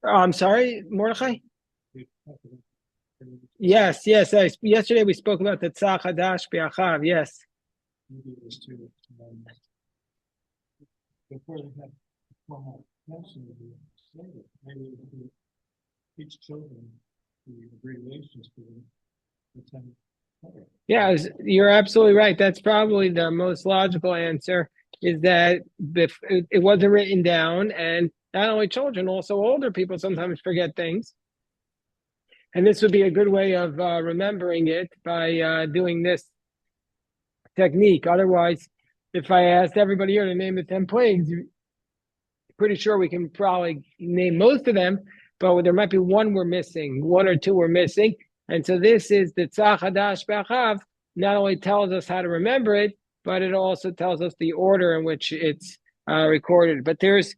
I'm sorry, Mordechai? Yes, yes. Yesterday we spoke about the Tzach Hadash B'Achav. Yes. Yeah, you're absolutely right. That's probably the most logical answer is that it wasn't written down, and not only children, also older people sometimes forget things. And this would be a good way of remembering it by doing this technique. Otherwise, if I asked everybody here to name the 10 plagues, pretty sure we can probably name most of them, but there might be one we're missing, one or two we're missing. And so this is the Tzach Hadash B'Achav, not only tells us how to remember it, but it also tells us the order in which it's recorded. But there's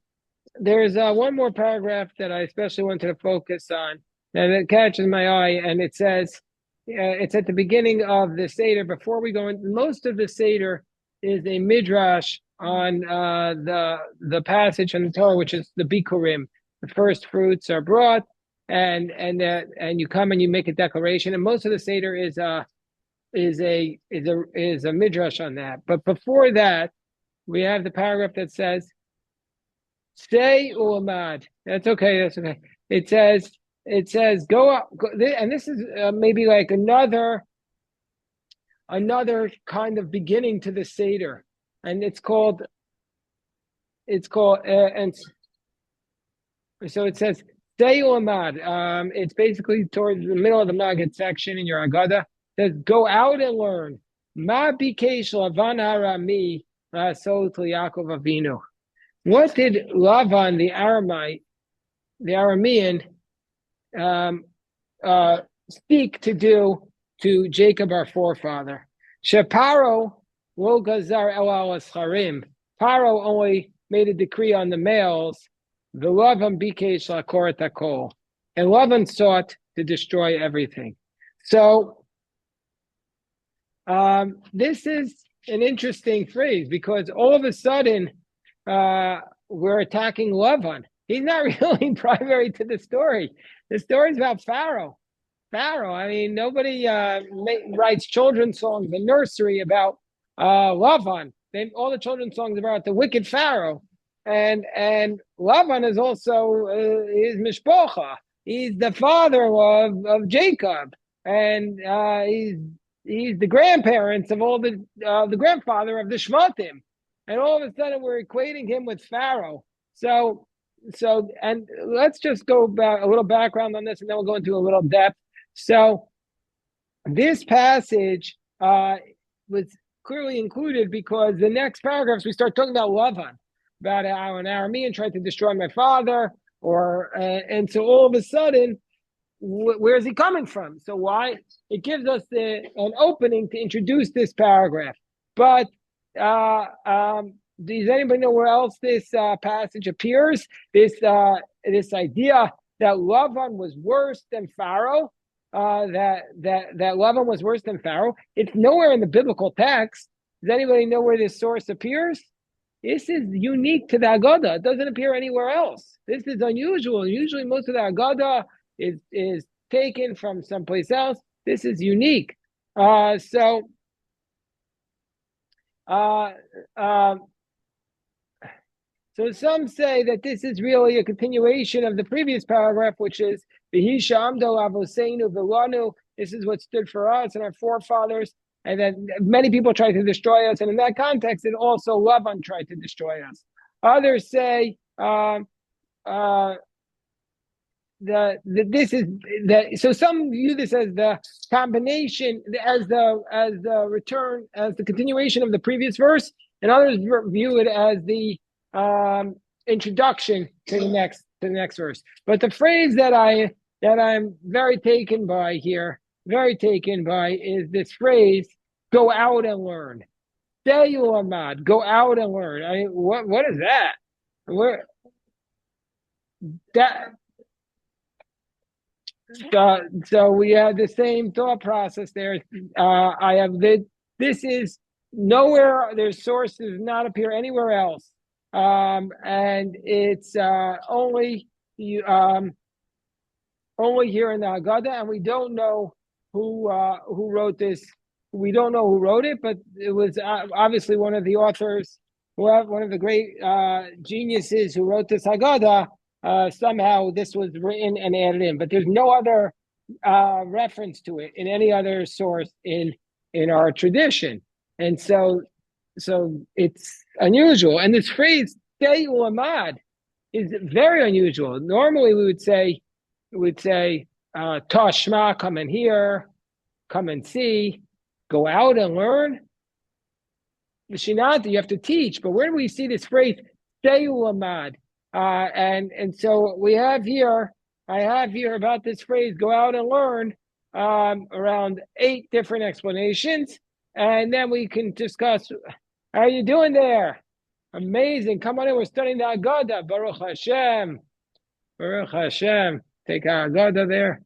one more paragraph that I especially wanted to focus on, and it catches my eye, and it says, it's at the beginning of the Seder. Before we go in, most of the Seder is a midrash on the passage in the Torah, which is the Bikurim. The first fruits are brought, and you come and you make a declaration. And most of the Seder is a midrash on that. But before that, we have the paragraph that says, "Stay ulamad." That's okay. That's okay. It says go up, and this is maybe like another kind of beginning to the Seder, and it's called and so it says Stay Ulamad. It's basically towards the middle of the Maggid section in your Haggadah. It says go out and learn. Ma bikesh Lavan Arami Sol Yaakov Avinu. What did Lavan the Aramean, speak to do to Jacob our forefather? Sheparo lo gazar el al Paro only made a decree on the males. The Lavan bikesh lakoret hakol, and Lavan sought to destroy everything. So this is an interesting phrase because all of a sudden we're attacking Lavan. He's not really primary to the story. The story is about Pharaoh. I mean, nobody writes children's songs in nursery about Lavan. All the children's songs are about the wicked Pharaoh. And Lavan is also his mishpocha. He's the father of Jacob, and he's the grandparents of all the grandfather of the Shvatim. And all of a sudden, we're equating him with Pharaoh. So, and let's just go back a little background on this, and then we'll go into a little depth. So, this passage was clearly included because the next paragraphs we start talking about Lavan, about how an Aramean tried to destroy my father, and so all of a sudden, where is he coming from? So why? It gives us an opening to introduce this paragraph. But does anybody know where else this passage appears? This idea that Lavan was worse than Pharaoh, that Lavan was worse than Pharaoh. It's nowhere in the biblical text. Does anybody know where this source appears? This is unique to the Haggadah. It doesn't appear anywhere else. This is unusual. Usually most of the Haggadah is taken from someplace else. This is unique. So some say that this is really a continuation of the previous paragraph, which is V'hisha amdo avoseinu v'lanu. This is what stood for us and our forefathers. And then many people tried to destroy us. And in that context, it also Lavan tried to destroy us. Others say this is that. So some view this as the combination, as the return, as the continuation of the previous verse, and others view it as the introduction to the next verse. But the phrase that I'm very taken by is this phrase, go out and learn. Stay ulamad, go out and learn. I mean, what is that? So we have the same thought process there. This is nowhere, their source does not appear anywhere else. And it's only here in the Haggadah, and we don't know who wrote this. We don't know who wrote it, but it was obviously one of the authors, one of the great geniuses who wrote this Haggadah. Somehow this was written and added in, but there's no other reference to it in any other source in our tradition, and so it's unusual. And this phrase "Stay ulamad" is very unusual. Normally, we would say Tashma, come and hear, come and see, go out and learn. Mishinata, you have to teach. But where do we see this phrase "Stay ulamad"? And so I have here about this phrase, go out and learn, around 8 different explanations. And then we can discuss, how are you doing there? Amazing. Come on in. We're studying the Haggadah. Baruch Hashem. Baruch Hashem. Take our Haggadah there.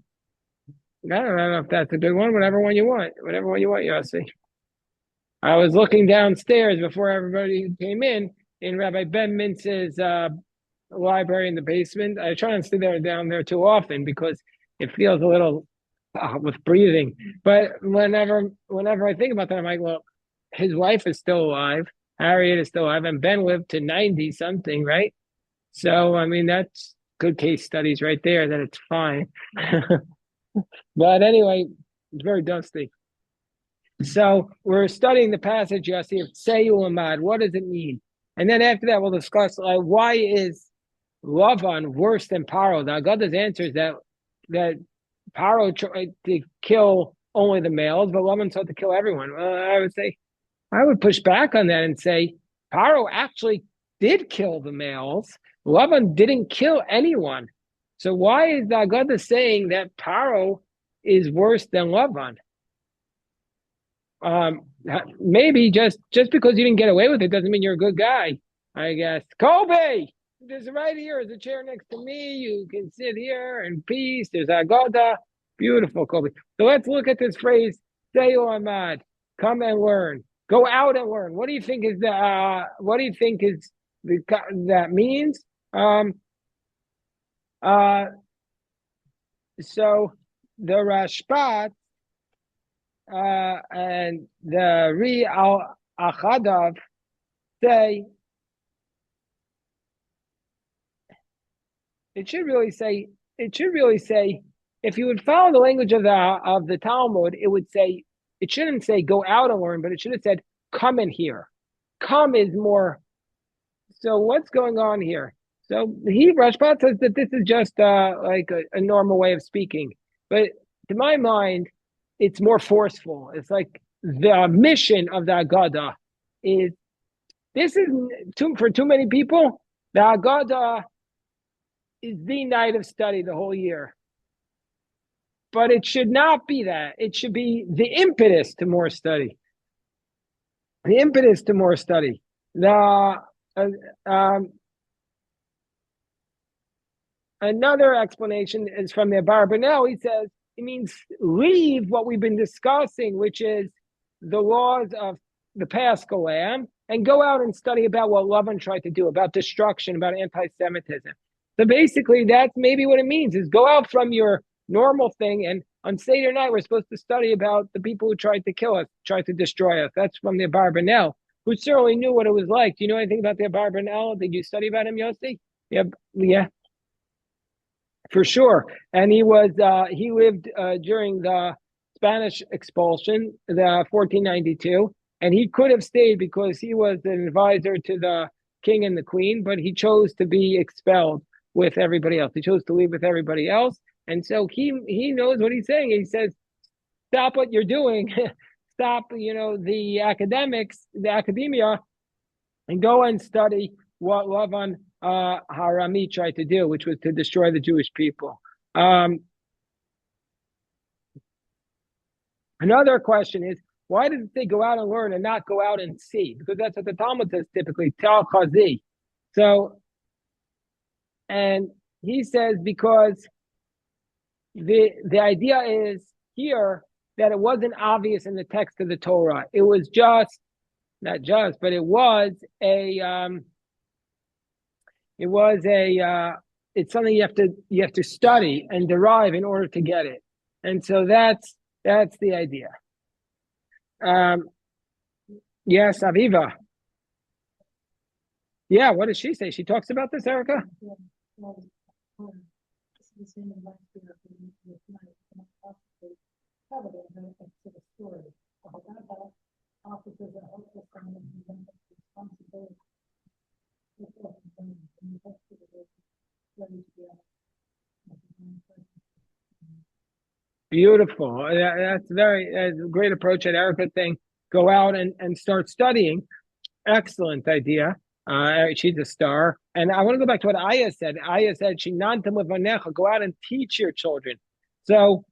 I don't know if that's a good one. Whatever one you want. Whatever one you want, Yossi. I was looking downstairs before everybody came in Rabbi Ben Mintz's library in the basement. I try not to stay down there too often because it feels a little with breathing. But whenever I think about that, I'm like, well, his wife is still alive. Harriet is still alive, and Ben lived to 90 something, right? So I mean, that's good case studies right there that it's fine. But anyway, it's very dusty. So we're studying the passage, Yossi, of Tzei Ulamad. What does it mean? And then after that, we'll discuss why is Lavan worse than Paro. The Haggadah's answer is that Paro tried to kill only the males, but Lavan sought to kill everyone. Well, I would push back on that and say Paro actually did kill the males. Lavan didn't kill anyone. So why is the Haggadah saying that Paro is worse than Lavan? Maybe just because you didn't get away with it doesn't mean you're a good guy, I guess. Colby, there's right here is a chair next to me. You can sit here in peace. There's Haggadah. Beautiful, Colby. So let's look at this phrase, Tzei ulamad, come and learn. Go out and learn. What do you think is that means? So the Rashbat and the Ri al Achadav say it should really say if you would follow the language of the Talmud, it shouldn't say go out and learn, but it should have said come and hear. Come is more. So what's going on here? So Rashbat says that this is just like a normal way of speaking, but to my mind, it's more forceful. It's like the mission of the Haggadah is this is for too many people. The Haggadah is the night of study the whole year. But it should not be that. It should be the impetus to more study. The impetus to more study. Another explanation is from the Abarbanel. He says it means leave what we've been discussing, which is the laws of the Paschal Lamb, and go out and study about what Lavan tried to do, about destruction, about anti-Semitism. So basically, that's maybe what it means, is go out from your normal thing, and on Seder night, we're supposed to study about the people who tried to kill us, tried to destroy us. That's from the Abarbanel, who certainly knew what it was like. Do you know anything about the Abarbanel? Did you study about him, Yossi? Yeah. For sure. And he lived during the Spanish expulsion, the 1492, and he could have stayed because he was an advisor to the king and the queen, but he chose to be expelled with everybody else. He chose to leave with everybody else. And so he knows what he's saying. He says, stop what you're doing, stop, the academics, the academia, and go and study what Lavan Harami tried to do, which was to destroy the Jewish people. Another question is, why does it say go out and learn and not go out and see? Because that's what the Talmud says typically, Tal Chazi. So, and he says because the idea is here that it wasn't obvious in the text of the Torah. It was just not just, but it was it's something you have to study and derive in order to get it. And so that's the idea. Yes, Aviva. Yeah, what does she say? She talks about this, Erica? Beautiful. That's a great approach at Erica thing. Go out and start studying. Excellent idea. She's a star. And I want to go back to what Aya said. Aya said, "Shinantam levanecha." Go out and teach your children. So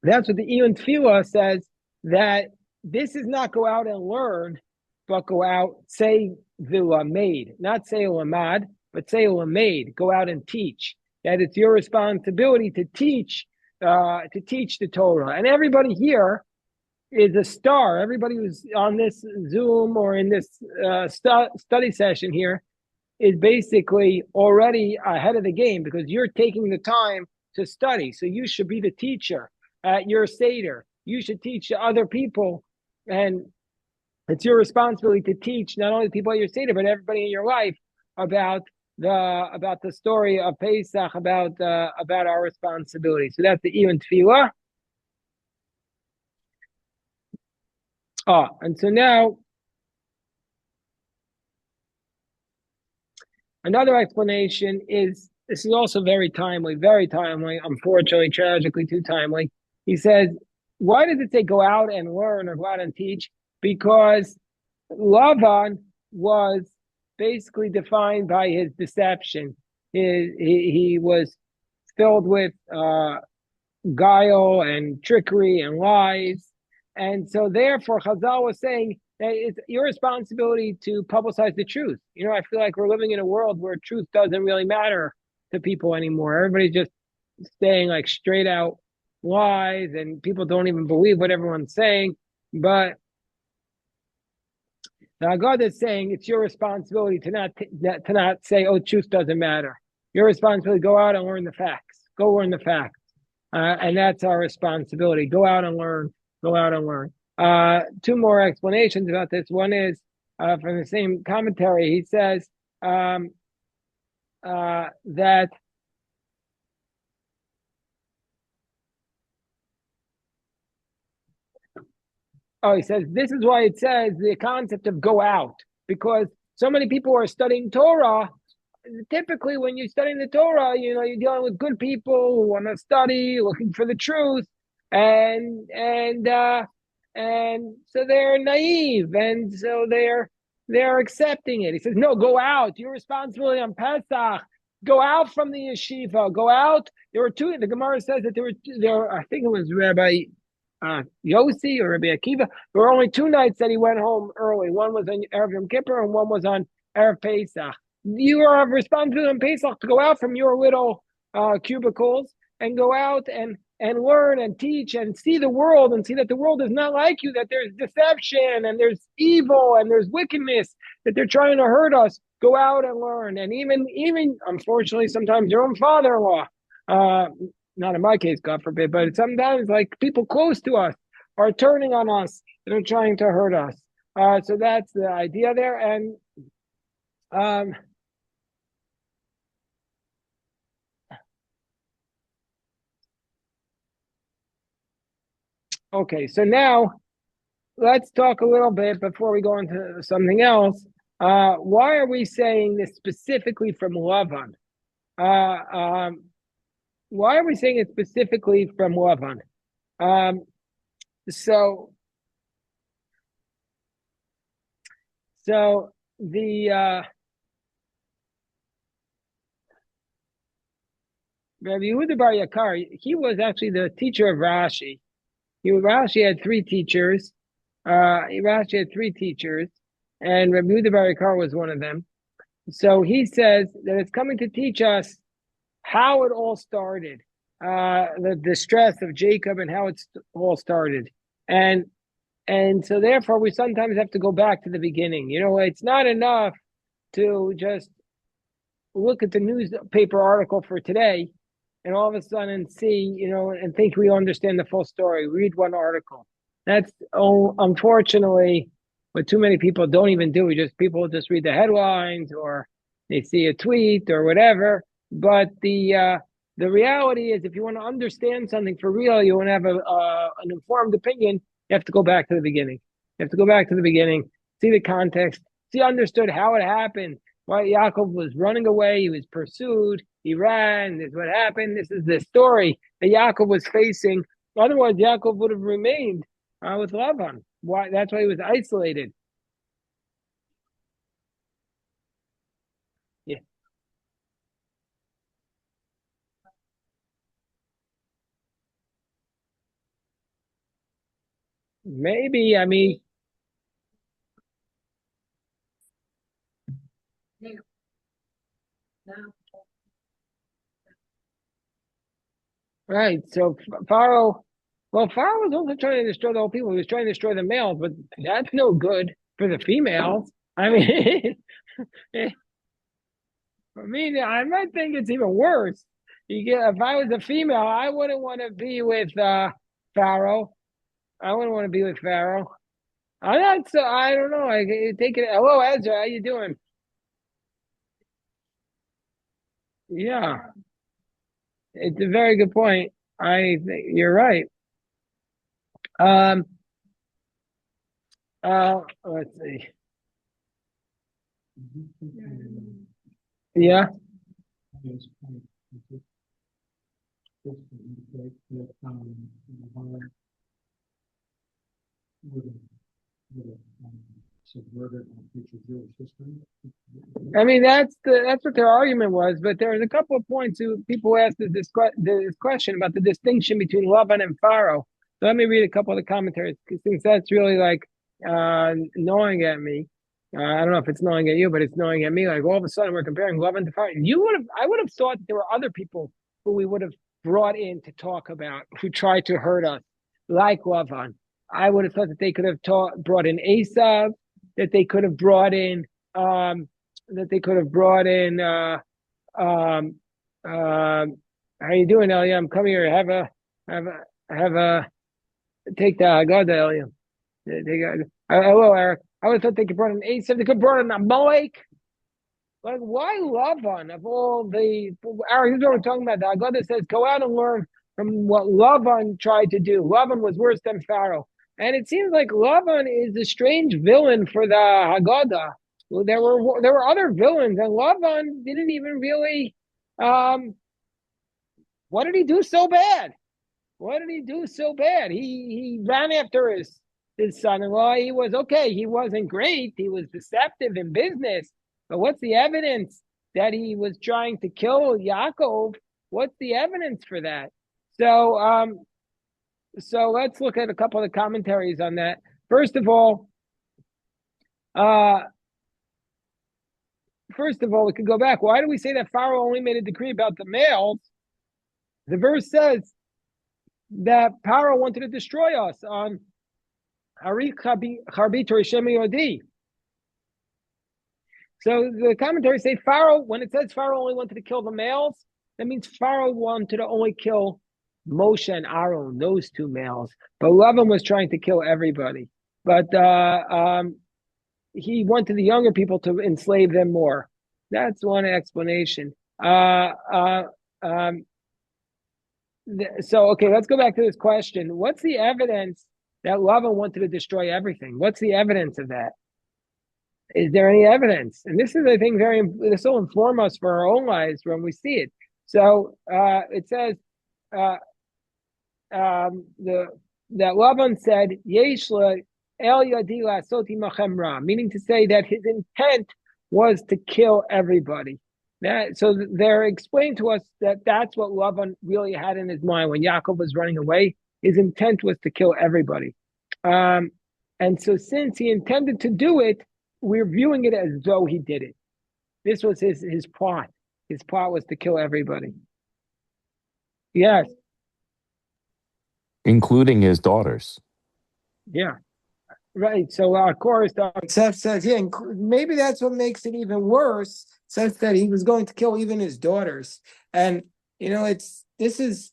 that's what the Iyun Tefillah says, that this is not go out and learn, but go out, say made, not say lamad, but say made. Go out and teach. That it's your responsibility to teach the Torah. And everybody here is a star. Everybody who's on this Zoom or in this study session here is basically already ahead of the game, because you're taking the time to study. So you should be the teacher at your Seder. You should teach other people, and it's your responsibility to teach not only the people at your Seder, but everybody in your life about the story of Pesach, about our responsibility. So that's the Iyun Tefillah. And so now another explanation is, this is also very timely, unfortunately, tragically too timely. He says, why does it say go out and learn or go out and teach? Because Lavan was basically defined by his deception. He was filled with guile and trickery and lies. And so therefore, Chazal was saying that it's your responsibility to publicize the truth. I feel like we're living in a world where truth doesn't really matter to people anymore. Everybody's just saying like straight out lies, and people don't even believe what everyone's saying. But the Haggadah is saying it's your responsibility to not say, oh, truth doesn't matter. Your responsibility, go out and learn the facts. Go learn the facts. And that's our responsibility. Go out and learn. Go out and learn. Two more explanations about this. One is from the same commentary. He says that he says this is why it says the concept of go out, because so many people are studying Torah. Typically, when you're studying the Torah, you're dealing with good people who want to study, looking for the truth, and so they're naive, and so they're accepting it. He says, no, go out. Your responsibility on Pesach. Go out from the yeshiva. Go out. There were two. The Gemara says that there. I think it was Rabbi Yossi or Rabbi Akiva. There were only 2 nights that he went home early. One was on Erev Yom Kippur, and one was on Erev Pesach. You are responsible on Pesach to go out from your little cubicles and go out and learn and teach and see the world, and see that the world is not like you, that there's deception and there's evil and there's wickedness, that they're trying to hurt us. Go out and learn. And even unfortunately, sometimes your own father-in-law, not in my case, God forbid, but sometimes like people close to us are turning on us. They're trying to hurt us. So that's the idea there. And okay, so now let's talk a little bit before we go into something else. Why are we saying this specifically from Lavan? Why are we saying it specifically from Lavan? So the Rabbi Yehuda Bar Yakar, he was actually the teacher of Rashi. Rashi had 3 teachers. Rashi had 3 teachers, and Rabbi Yehuda Bar Yakar was one of them. So he says that it's coming to teach us how it all started, the distress of Jacob and how it all started. And And so therefore we sometimes have to go back to the beginning. It's not enough to just look at the newspaper article for today and all of a sudden see, and think we understand the full story. Read one article. That's unfortunately what too many people don't even do. People just read the headlines, or they see a tweet or whatever. But the reality is, if you want to understand something for real, you want to have an informed opinion, you have to go back to the beginning. You have to go back to the beginning, see the context, see understood how it happened. Why Yaakov was running away, he was pursued, he ran, this is what happened, this is the story that Yaakov was facing. Otherwise, Yaakov would have remained with Lavan. Why? That's why he was isolated. Yeah. Maybe, I mean, right. So Pharaoh, well, Pharaoh was also trying to destroy the whole people. He was trying to destroy the males, but that's no good for the females. I mean, I might think it's even worse. If I was a female, I wouldn't want to be with Pharaoh. I wouldn't want to be with Pharaoh. I'm not so. I don't know. I take it. Hello, Ezra. How you doing? Yeah, it's a very good point. I think you're right. Um. Let's see. Yeah. I mean, that's what their argument was. But there was a couple of points people asked this question about the distinction between Laban and Pharaoh. So let me read a couple of the commentaries, since that's really like gnawing at me. I don't know if it's gnawing at you, but it's gnawing at me. Like all of a sudden we're comparing Laban to Pharaoh. I would have thought there were other people who we would have brought in to talk about who tried to hurt us, like Laban. I would have thought that they could have brought in Esav, that they could have brought in um, that they could have brought in. Um, how you doing, Elia? I'm coming here. Have a, have a, take the Haggadah, Elia. Hello, Eric. I would have thought they could brought in Asaph. They could have brought in Amalek. Like, why Lavan of all the? Eric, here's what we're talking about. The Haggadah says, go out and learn from what Lavan tried to do. Lavan was worse than Pharaoh. And it seems like Lavan is a strange villain for the Haggadah. Well, there were other villains, and Lavan didn't even really. Um, what did he do so bad? What did he do so bad? He ran after his son-in-law. He was okay. He wasn't great. He was deceptive in business. But what's the evidence that he was trying to kill Yaakov? What's the evidence for that? So so let's look at a couple of commentaries on that. First of all, we could go back. Why do we say that Pharaoh only made a decree about the males? The verse says that Pharaoh wanted to destroy us on Harik Harbi Torishemi Yodi. So the commentaries say Pharaoh, when it says Pharaoh only wanted to kill the males, that means Pharaoh wanted to only kill Moshe and Aaron, those two males. But Lavan was trying to kill everybody. But he wanted the younger people to enslave them more. That's one explanation. So, okay, let's go back to this question. What's the evidence that Lavan wanted to destroy everything? What's the evidence of that? Is there any evidence? And this is, I think, this will inform us for our own lives when we see it. So it says that Lavan said, Yesh el yadi la'asoti machem ra, meaning to say that his intent was to kill everybody. So they're explaining to us that that's what Lavan really had in his mind when Yaakov was running away. His intent was to kill everybody. And so since he intended to do it, we're viewing it as though he did it. This was his plot. His plot was to kill everybody. Yes. Including his daughters. Yeah. Right. So our chorus Seth says, yeah, maybe that's what makes it even worse. Says that he was going to kill even his daughters. And this is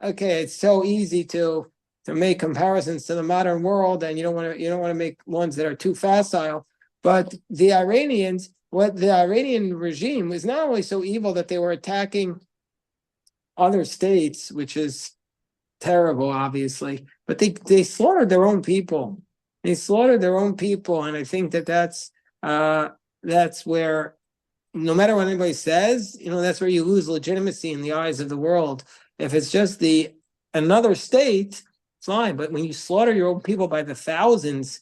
okay, it's so easy to make comparisons to the modern world, and you don't want to make ones that are too facile. But the Iranian regime was not only so evil that they were attacking other states, which is terrible, obviously, but they slaughtered their own people. They slaughtered their own people, and I think that's where, no matter what anybody says, that's where you lose legitimacy in the eyes of the world. If it's just another state, fine, but when you slaughter your own people by the thousands,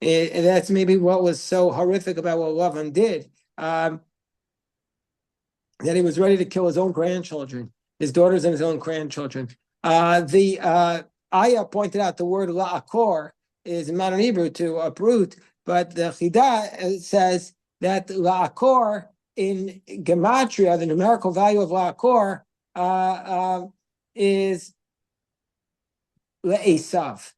that's maybe what was so horrific about what Lavan did. That he was ready to kill his own grandchildren, his daughters and his own grandchildren. The Ayah pointed out the word la'akor is in modern Hebrew to uproot, but the Haggadah says that la'akor in gematria, the numerical value of la'akor, is le'esav.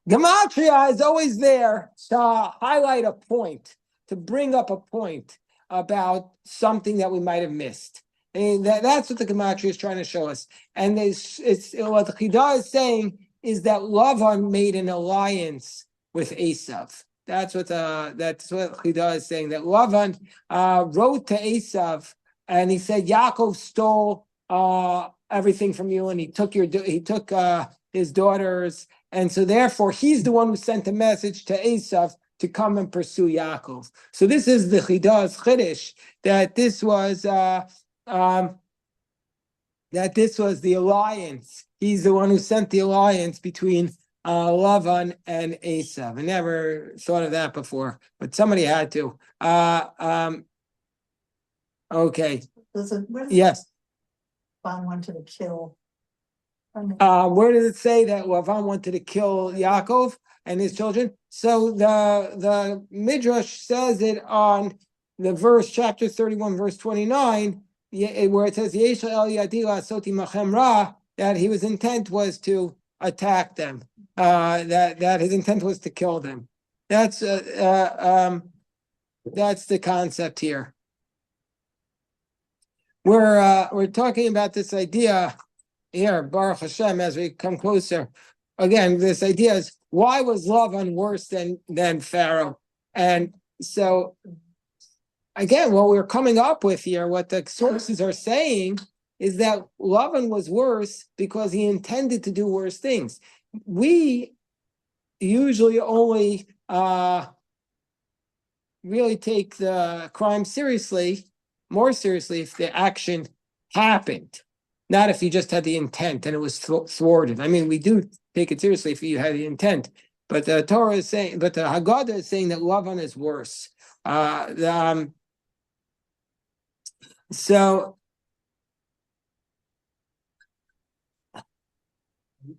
Gematria is always there to highlight a point, to bring up a point about something that we might have missed. And that's what the Gematria is trying to show us. And what the Haggadah is saying is that Lavan made an alliance with Esav. That's what Haggadah is saying, that Lavan wrote to Esav and he said, Yaakov stole everything from you, and he took his daughters, and so therefore he's the one who sent a message to Esav to come and pursue Yaakov. So this is the Chiddah's Chiddush, that this was the alliance. He's the one who sent the alliance between Lavan and Esav. I never thought of that before, but somebody had to. Okay. Yes. Lavan wanted to kill. Where does it say that Lavan wanted to kill Yaakov and his children? So the Midrash says it on the verse, chapter 31, verse 29, where it says, that his intent was to attack them, that his intent was to kill them. That's the concept here. We're talking about this idea here, Baruch Hashem, as we come closer. Again, this idea is, why was Lavan worse than Pharaoh? And so, again, what we're coming up with here, what the sources are saying, is that Lavan was worse because he intended to do worse things. We usually only really take the crime more seriously, if the action happened, not if you just had the intent and it was thwarted. I mean, we do take it seriously if you had the intent, but the Torah is saying, but the Haggadah is saying that Lavan is worse. So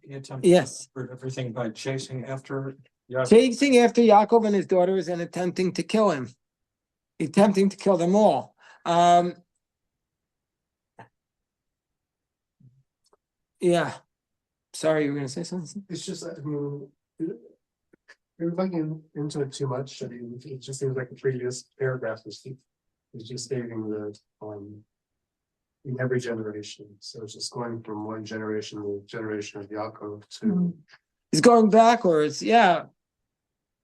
yes, for everything by chasing after Yaakov and his daughters and attempting to kill him, attempting to kill them all. Yeah. Sorry, you were going to say something? It's just, you're looking into it too much. I mean, it just seems like the previous paragraph is just stating that in every generation. So it's just going from one generation to generation of Yaakov to. He's going backwards. Yeah.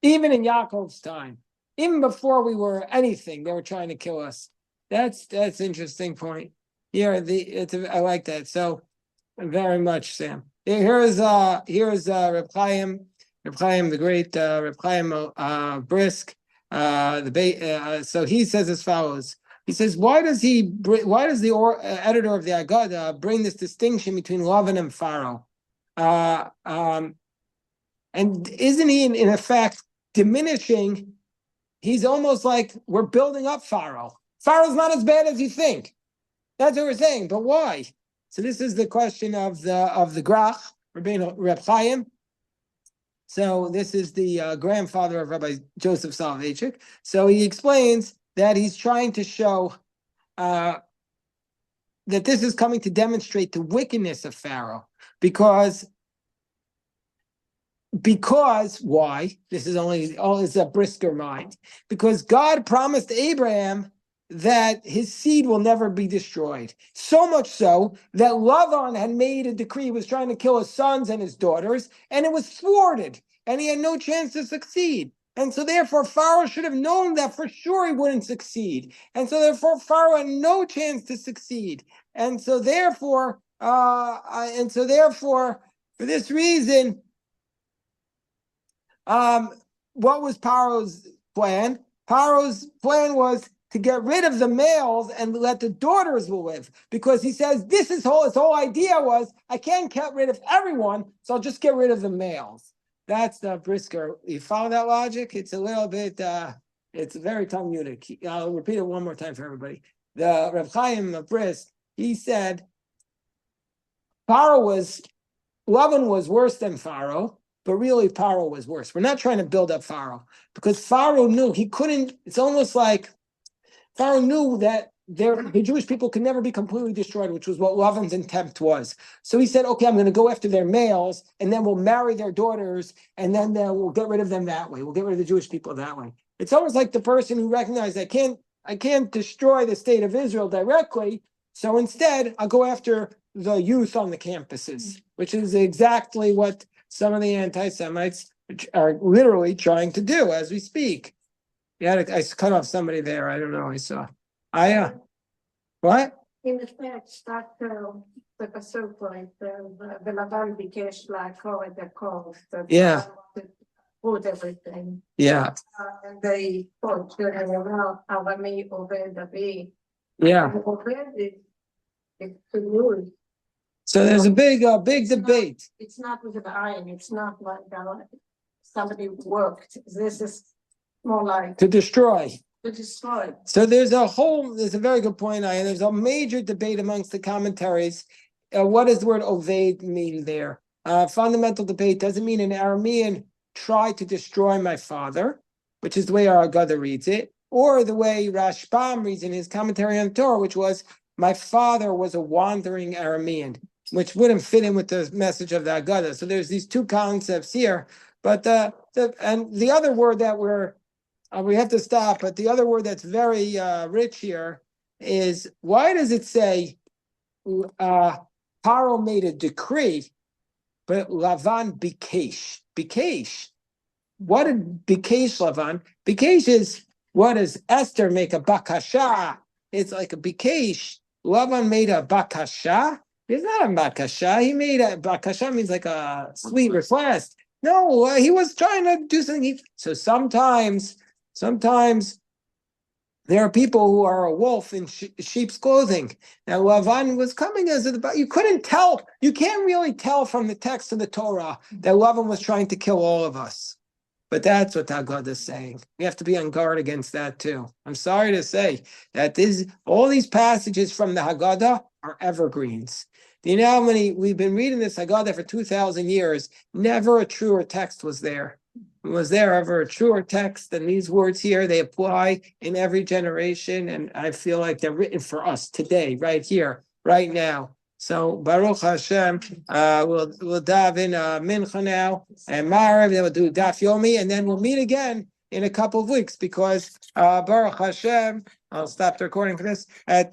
Even in Yaakov's time, even before we were anything, they were trying to kill us. That's interesting point. Yeah, I like that. So very much, Sam. Here's Reb Chaim, the great Reb Chaim Brisk. So he says as follows. He says, why does the editor of the Haggadah bring this distinction between Lavan and Pharaoh? And isn't he in effect diminishing? He's almost like, we're building up Pharaoh. Pharaoh's not as bad as you think. That's what we're saying. But why? So this is the question of the Grach, Reb Chaim. So this is the grandfather of Rabbi Joseph Soloveitchik. So he explains that he's trying to show that this is coming to demonstrate the wickedness of Pharaoh, because because why? This is it's a brisker mind. Because God promised Abraham that his seed will never be destroyed. So much so that Lavan had made a decree, he was trying to kill his sons and his daughters, and it was thwarted, and he had no chance to succeed. And so therefore, Pharaoh should have known that for sure he wouldn't succeed. And so therefore, Pharaoh had no chance to succeed. And so therefore, for this reason, what was Pharaoh's plan? Pharaoh's plan was to get rid of the males and let the daughters live, because he says his whole idea was, I can't get rid of everyone, so I'll just get rid of the males. That's the brisker. You follow that logic? It's a little bit, it's very Talmudic. I'll repeat it one more time for everybody. The Reb Chaim of Brisk, he said, Lavan was worse than Pharaoh, but really Pharaoh was worse. We're not trying to build up Pharaoh, because Pharaoh knew he couldn't, it's almost like Pharaoh knew that the Jewish people could never be completely destroyed, which was what Lavan's intent was. So he said, okay, I'm going to go after their males, and then we'll marry their daughters, and then we'll get rid of them that way. We'll get rid of the Jewish people that way. It's almost like the person who recognized, I can't destroy the state of Israel directly, so instead I'll go after the youth on the campuses, which is exactly what some of the anti-Semites are literally trying to do as we speak. Yeah, I cut off somebody there. I don't know. I saw. What? In the text, that the pasuk point, the Laban bikesh לעקור את הכור. Yeah. Put everything. Yeah. And they thought, Avami Oved Avi. Yeah. Oved is to lose. So there's a big debate. It's not with an iron. It's not like somebody worked. This is more like To destroy. to destroy. So there's a very good point, and there's a major debate amongst the commentaries. What does the word Oved mean there? Fundamental debate. Does it mean an Aramean tried to destroy my father, which is the way our Haggadah reads it, or the way Rashbam reads in his commentary on Torah, which was my father was a wandering Aramean, which wouldn't fit in with the message of the Haggadah. So there's these two concepts here. But the other word that we have to stop, but the other word that's very rich here is, why does it say Paro made a decree, but Lavan bikesh? Bikesh. What did bikesh Lavan? Bikesh is, what does Esther make a bakasha? It's like a bikesh. Lavan made a bakasha. It's not a bakasha. He made a bakasha, means like a sweet request. No, he was trying to do something. So sometimes there are people who are a wolf in sheep's clothing. Now, Lavan was coming you couldn't tell, you can't really tell from the text of the Torah that Lavan was trying to kill all of us. But that's what Haggadah is saying. We have to be on guard against that too. I'm sorry to say that all these passages from the Haggadah are evergreens. Do you know how many, we've been reading this Haggadah for 2,000 years, never a truer text was there. Was there ever a truer text than these words here? They apply in every generation, and I feel like they're written for us today, right here, right now. So Baruch Hashem, we'll dive in Mincha now, and Marav, then we'll do Daf Yomi, and then we'll meet again in a couple of weeks, because Baruch Hashem, I'll stop the recording for this, at